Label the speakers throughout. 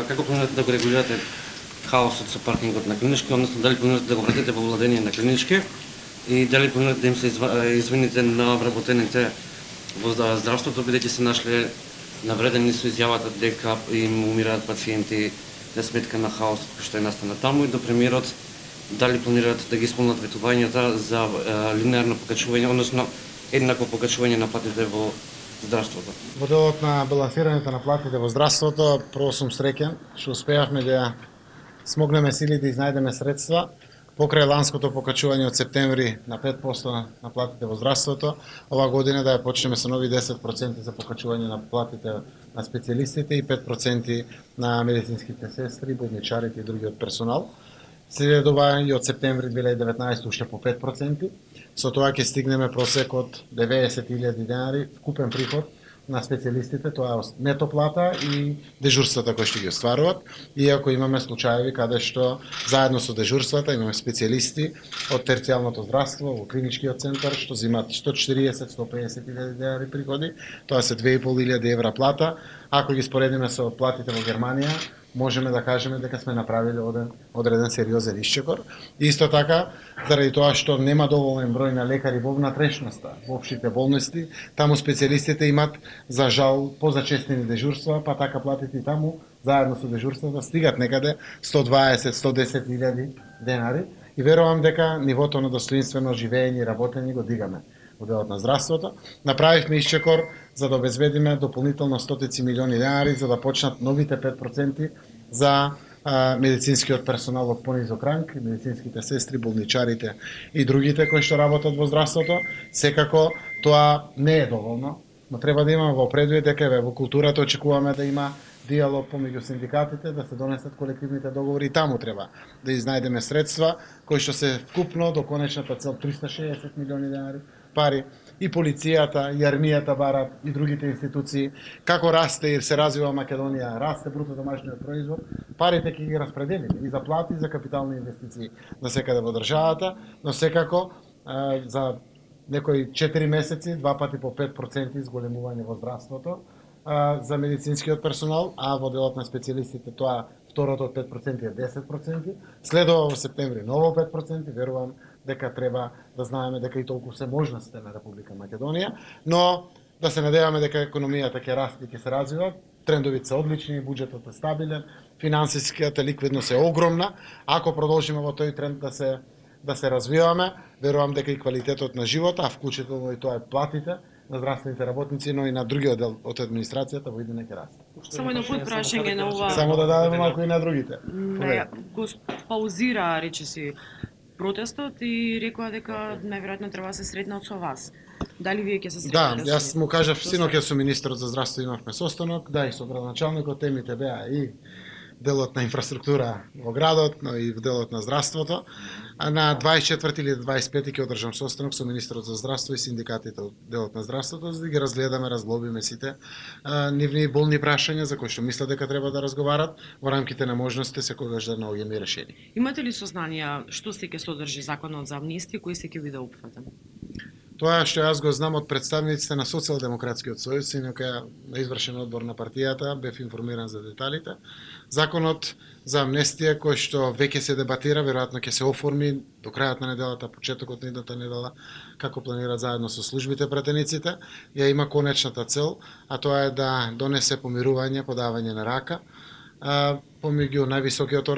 Speaker 1: како планирате да го регулирате хаосот со паркингот на Клинички, односно дали планирате да го вратите во владение на Клинички и дали планирате да им се извините на обработените во здравството, бидејќи се нашле навредени со изјавата дека им умираат пациенти за сметка на хаосот кој што е настана таму, и до премиерот дали планирате да ги исполнат ветувањата за линеарно покачување, односно еднакво покачување на платите во здравството.
Speaker 2: Во делот на балансирањето на платите во здравството, прво сум среќен што успеавме да смогнеме сили да изнајдеме средства покрај ланското покачување од септември на 5% на платите во здравството. Ова година да ја почнеме со нови 10% за покачување на платите на специјалистите и 5% на медицинските сестри, болничарите и другиот персонал. Следува и од септември 2019 уште по 5%. Со тоа ќе стигнеме просек од 90.000 денари вкупен приход на специјалистите, тоа е нето плата и дежурствата кои што ги остваруваат. Иако имаме случаеви каде што заедно со дежурствата имаме специјалисти од терцијалното здравство во клиничкиот центар што земат 140-150.000 денари приходи, тоа се 2.500 евра плата. Ако ги споредиме со платите во Германија, можеме да кажеме дека сме направиле одреден сериозен исчекор. Исто така, заради тоа што нема доволен број на лекари во внатрешноста, во општите болници, таму специјалистите имат за жал позачестени дежурства, па така платите таму заедно со дежурствата стигат некаде 120-110.000 денари и верувам дека нивото на достоинствено живење и работење го дигаме во делот на здравството. Направивме исчекор за да обезбедиме дополнително стотици милиони денари за да почнат новите 5% за медицинскиот персонал од понизок ранг, медицинските сестри, болничарите и другите кои што работат во здравството. Секако тоа не е доволно, но треба да имаме во предвид дека во културата очекуваме да има диалог помеѓу синдикатите, да се донесат колективните договори и таму треба да изнајдеме средства кои што се вкупно до конечната цел 360 милиони денари пари. И полицијата, и армијата барат, и другите институции. Како расте и се развива Македонија, расте бруто домашниот производ, парите ќе ги распределиме и за плати, и за капитални инвестиции на секаде во државата, но секако за некои 4 месеци, два пати по 5% изголемување во здравството за медицинскиот персонал, а во делот на специјалистите тоа второто од 5% е 10%. Следува во септември ново 5%, верувам дека треба да знаеме дека и толку се можностите на Република Македонија, но да се надеваме дека економијата ќе расте и ќе се развива. Трендовите се одлични, буџетот е стабилен, финансиската ликвидност е огромна. Ако продолжиме во тој тренд да се развиваме, верувам дека и квалитетот на живот, а вклучително и тоа е платите на здравствените работници, но и на другиот дел од администрацијата во идење ќе расте.
Speaker 3: Само едно прашање на ова.
Speaker 2: Само да дадеме малку и на другите.
Speaker 3: Го паузира, речиси, протестот и рекоа дека најверојатно треба да се сретнат со вас. Дали вие ќе се сретнете?
Speaker 2: Да, јас му кажав синоќ со министерот за здравство имавме состанок, да и со градоначалникот, темите беа и делот на инфраструктура во градот, но и делот на здравството. А на 24 или 25 ќе одржам состанок со министерот за здравство и синдикатите од делот на здравството за да ги разгледаме, разглобиме сите нивни болни прашања за кои што мислат дека треба да разговарат во рамките на можностите секогаш да наоѓеме решение.
Speaker 3: Имате ли сознанија што се ќе содржи законот за амнестија, кој се ќе биде опфатен?
Speaker 2: Тоа што јас го знам од представниците на Социјалдемократскиот сојуз, синоќа на извршен одбор на партијата, бев информиран за деталите. Законот за амнестија кој што веќе се дебатира, веројатно ќе се оформи до крајот на неделата, почетокот на идната недела, како планира заедно со службите пратениците, ја има конечната цел, а тоа е да донесе помирување, подавање на рака помеѓу највисокиот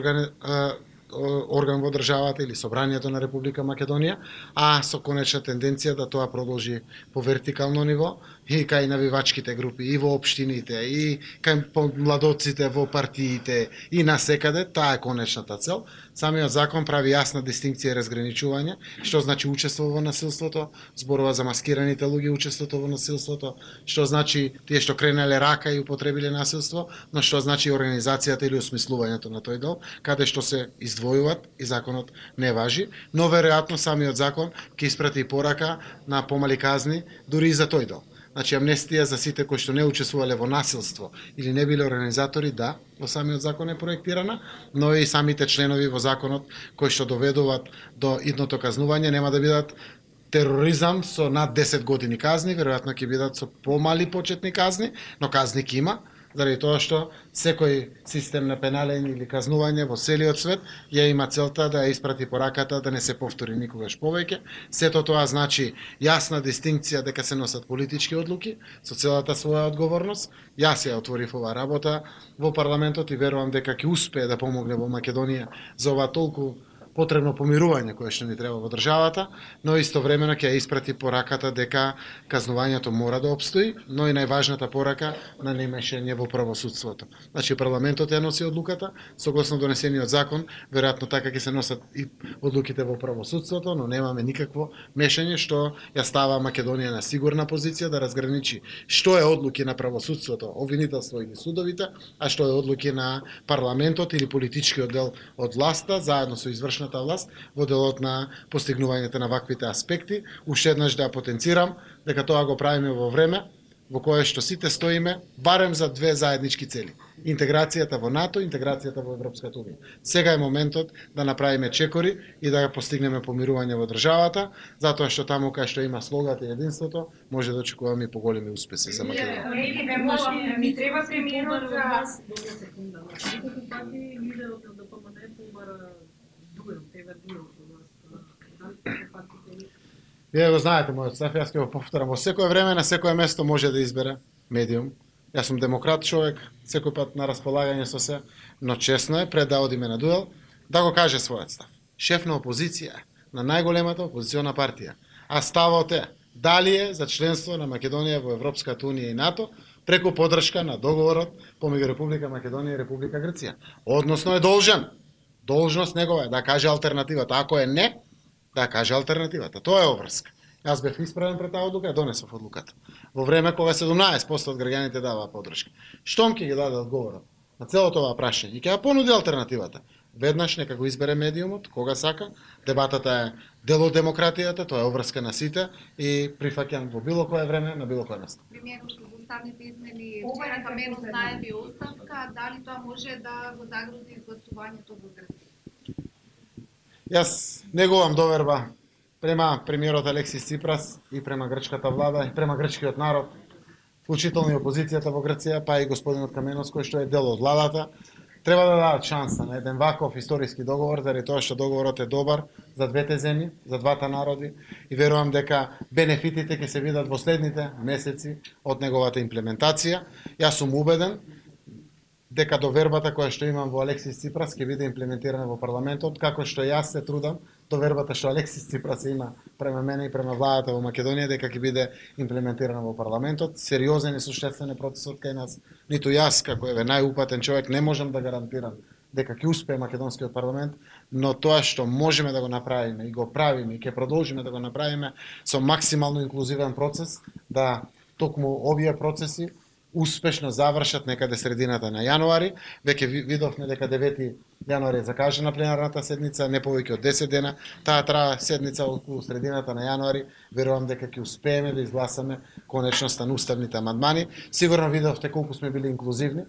Speaker 2: орган во државата или Собранието на Република Македонија, а со конечна тенденција да тоа продолжи по вертикално ниво и кај навивачките групи, и во општините, и кај младоците во партиите, и насекаде, таа е конечната цел. Самиот закон прави јасна дистинкција и разграничување, што значи учество во насилството, зборува за маскираните луѓе учеството во насилството, што значи тие што кренеле рака и употребиле насилство, но што значи организацијата или осмислувањето на тој дел, каде што се издвојуваат и законот не важи, но веројатно самиот закон ќе испрати порака на помали казни дури и за тој дел. Значи амнестија за сите кои што не учествувале во насилство или не биле организатори, да, во самиот закон е проектирана, но и самите членови во законот кои што доведуваат до идното казнување нема да бидат тероризам со над 10 години казни, веројатно ќе бидат со помали почетни казни, но казни ќе има, заради тоа што секој систем на пеналење или казнување во целиот свет ја има целта да ја испрати пораката да не се повтори никогаш повеќе. Сето тоа значи јасна дистинкција дека се носат политички одлуки со целата своја одговорност. Јас ја отворив оваа работа во парламентот и верувам дека ќе успее да помогне во Македонија за ова толку потребно помирување кое што ни треба во државата, но истовремено ќе ја испрати пораката дека казнувањето мора да обстои, но и најважната порака на немешање во правосудството. Значи парламентот ја носи одлуката, согласно донесениот закон, веројатно така ќе се носат и одлуките во правосудството, но немаме никакво мешање што ја става Македонија на сигурна позиција да разграничи што е одлуки на правосудството, обвинителство или судовите, а што е одлуки на парламентот или политичкиот дел од власта заедно со извршната власт во делот на постигнувањето на ваквите аспекти. Уште еднаш да потенцирам дека тоа го правиме во време во кое што сите стоиме барем за две заеднички цели: интеграцијата во НАТО, интеграцијата во Европската унија. Сега е моментот да направиме чекори и да постигнеме помирување во државата, затоа што таму кај што има слогата и единството, може да очекуваме и поголеми успеси за Македонија.
Speaker 4: Колеги, ми треба премиерот за вас. Секунда. Неколку пати лидерот на ДПМН побара дуел, дуел со вас.
Speaker 2: Вие го знаете мојот став, јас ќе го повторам. Во секое време, на секое место може да избере медиум. Јас сум демократ човек, секој пат на располагање со се, но честно е пред да одиме на дуел да го каже својот став. Шеф на опозиција, на најголемата опозициона партија. А ставот е дали е за членство на Македонија во Европската унија и НАТО преку поддршка на договорот помеѓу Република Македонија и Република Грција. Односно е должен. Должност негова е да каже алтернативата. Ако е не, да каже алтернативата. Тоа е обврска. Јас бев исправен пред таа одлука, донесов одлуката. Во време кога 17% од граѓаните даваа поддршка. Штом ќе ги даде одговорот на целото ова прашање и ќе ја понуди алтернативата, веднаш нека го избере медиумот, кога сака. Дебатата е дел од демократијата, тоа е обврска на сите и прифаќам во било кое време, на било кое место.
Speaker 5: Премиерот што уставните измени вчера Каменов најави оставка, дали тоа може да го загрози гласувањето во Грција?
Speaker 2: Јас негувам доверба према премиерот Алексис Ципрас и према грчката влада и према грчкиот народ, вклучително и опозицијата во Грција, па и господинот Каменовски кој што е дел од владата. Треба да дадат шанса на еден ваков историски договор, заради тоа што договорот е добар за двете земји, за двата народи и верувам дека бенефитите ќе се видат во следните месеци од неговата имплементација. Јас сум убеден дека довербата која што имам во Алексис Ципрас ќе биде имплементирана во парламентот, како што јас се трудам довербата што Алексис Ципрас има према мене и према владата во Македонија дека ќе биде имплементирана во парламентот. Сериозен и суштествен е процесот кај нас. Ниту јас, како еве најупатен човек, не можам да гарантирам дека ќе успее македонскиот парламент, но тоа што можеме да го направиме и го правиме и ќе продолжиме да го направиме со максимално инклузивен процес, да токму овие процеси успешно завршат некаде средината на јануари. Веќе видовме дека 9 јануари е закажана пленарната седница, не повеќе од 10 дена. Таа трае седница околу средината на јануари. Верувам дека ќе успееме да изгласаме конечноста на уставните амандмани. Сигурно видовте колку сме били инклузивни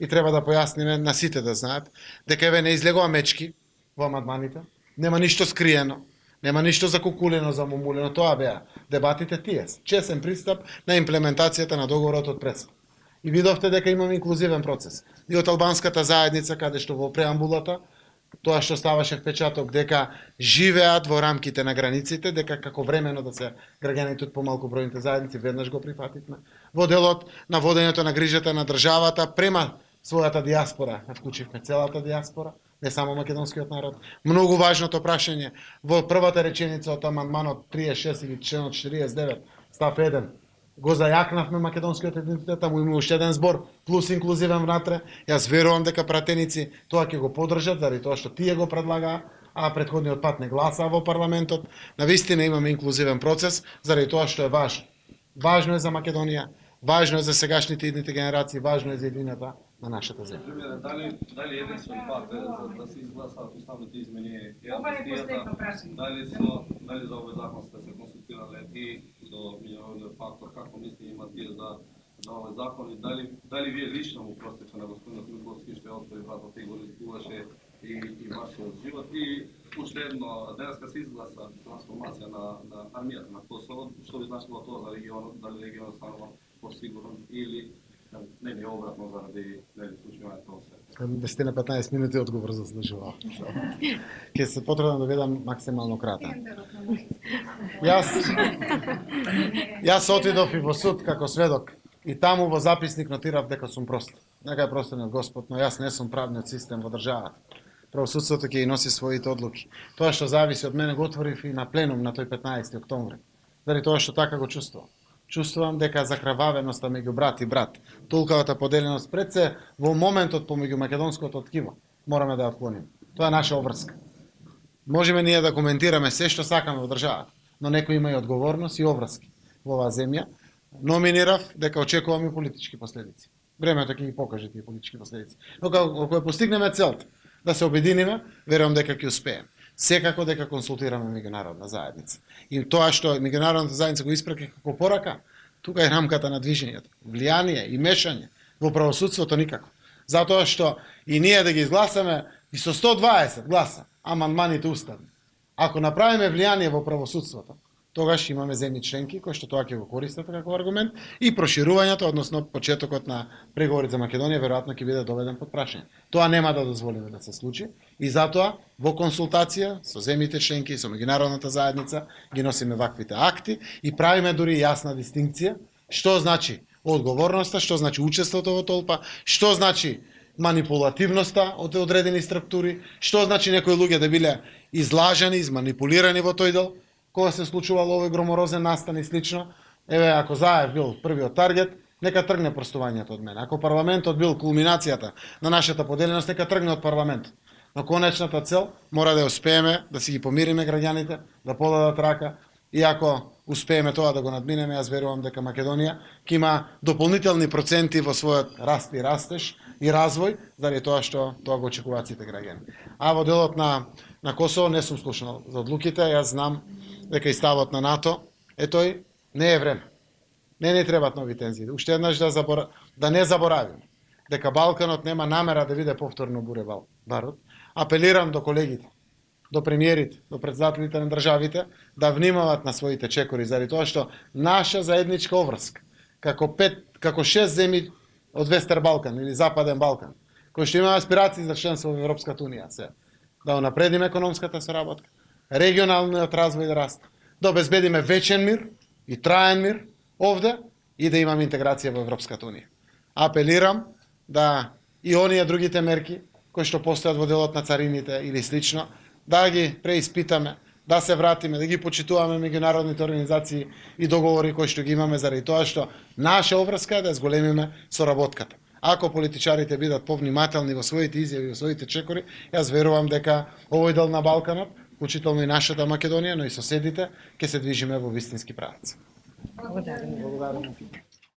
Speaker 2: и треба да појасниме на сите да знаат дека еве не излегува мечки во амандманите. Нема ништо скриено. Нема ништо закукулено, замумулено. Тоа беа дебатите тие. Чесен пристап на имплементацијата на договорот од Преспа. И видовте дека имаме инклузивен процес. И од албанската заедница, каде што во преамбулата, тоа што ставаше впечаток дека живеат во рамките на границите, дека како времено да се граѓаните од помалку бројните заедници, веднаш го прифативме. Во делот на водењето на грижата на државата према својата диаспора, вклучивме целата диаспора, не само македонскиот народ. Многу важното прашање во првата реченица од амандманот 36 или членот 49 став 1 го зајакнавме македонскиот идентитет, таму има уште еден збор плюс инклузивен внатре. Јас верувам дека пратеници тоа ќе го поддржат заради тоа што тие го предлагаа, а претходниот пат не гласаа во парламентот. Навистина имаме инклузивен процес заради тоа што е важно. Важно е за Македонија, важно е за сегашните идните генерации, важно е за едината на нашата земја.
Speaker 6: Дали единствен пат за да се изгласаат уставните измени е
Speaker 4: Ова е последно прашање.
Speaker 6: дали за овој закон сте се консултирале и до меѓународниот фактор, како мисли имат вие за овој закон и дали вие лично му простите на господинот Милковски што ја отвори вратата и го рискуваше и вашиот живот и уште едно денеска се изгласа трансформација на армијата на Косово, што би значило тоа за регионот, дали регионот станува посигурен или Не ни обратно заради нели случувањето во свет.
Speaker 2: 10-15 минути одговор заслужува. Ќе се потрудам да бидам максимално кратен. Јас отидов и во суд како сведок и таму во записник нотирав дека сум прост. Нека е простен Господ, но јас не сум правниот систем во државата. Правосудството ќе и носи своите одлуки. Тоа што зависи од мене го отворив и на пленум на тој 15 октомври. Заради тоа што така го чувствувам. Чувствувам дека закрававеноста меѓу брат и брат, толкавата поделеност пред се во моментот помеѓу македонското ткиво мораме да ја отклониме. Тоа е наша обврска. Можеме ние да коментираме се што сакаме во државата, но некои има и одговорност и обврски во оваа земја. Номинирав дека очекувам и политички последици. Времето ќе ги покаже тие политички последици. Но кога постигнеме целта да се обединиме, верувам дека ќе успееме. Секако дека консултираме меѓународна заедница. И тоа што меѓународната заедница го испраќа како порака, тука е рамката на движењето. Влијание и мешање во правосудството никако. Затоа што и ние да ги изгласаме и со 120 гласа амандманите уставни. Ако направиме влијание во правосудството, тогаш имаме земји членки кои што тоа ќе го користат како аргумент и проширувањето, односно почетокот на преговори за Македонија веројатно ќе биде доведен под прашање. Тоа нема да дозволиме да се случи и затоа во консултација со земјите членки и со меѓународната заедница ги носиме ваквите акти и правиме дури јасна дистинкција што значи одговорноста, што значи учеството во толпа, што значи манипулативноста од одредени структури, што значи некои луѓе да биле излажани, изманипулирани во тој дел, кога се случувало овој громорозен настан и слично. Еве, ако Заев бил првиот таргет, нека тргне простувањето од мене. Ако парламентот бил кулминацијата на нашата поделеност, нека тргне од парламентот. Но конечната цел мора да успееме да си ги помириме граѓаните, да подадат рака и ако успееме тоа да го надминеме, јас верувам дека Македонија ќе има дополнителни проценти во својот раст и растеж и развој, заради тоа што тоа го очекуваат сите граѓани. А во делот на Косово не сум слушнал за одлуките, јас знам дека и ставот на НАТО е тој, не е време. Не требаат нови тензии. Уште еднаш да не заборавиме дека Балканот нема намера да биде повторно буре барут. Апелирам до колегите, до премиерите, до председателите на државите да внимават на своите чекори, заради тоа што наша заедничка обврска, како 6 земји од Вестер Балкан или Западен Балкан, кои што имаат аспирации за членство во Европската унија, се да унапредиме економската соработка, регионалниот развој да расте, да обезбедиме вечен мир и траен мир овде и да имаме интеграција во Европската унија. Апелирам да и оние другите мерки кои што постојат во делот на царините или слично, да ги преиспитаме, да се вратиме, да ги почитуваме меѓународните организации и договори кои што ги имаме заради тоа што наша обврска е да зголемиме соработката. Ако политичарите бидат повнимателни во своите изјави, во своите чекори, јас верувам дека овој дел на Балканот, вклучително и нашата Македонија, но и соседите, ќе се движиме во вистински правец.
Speaker 3: Благодарам.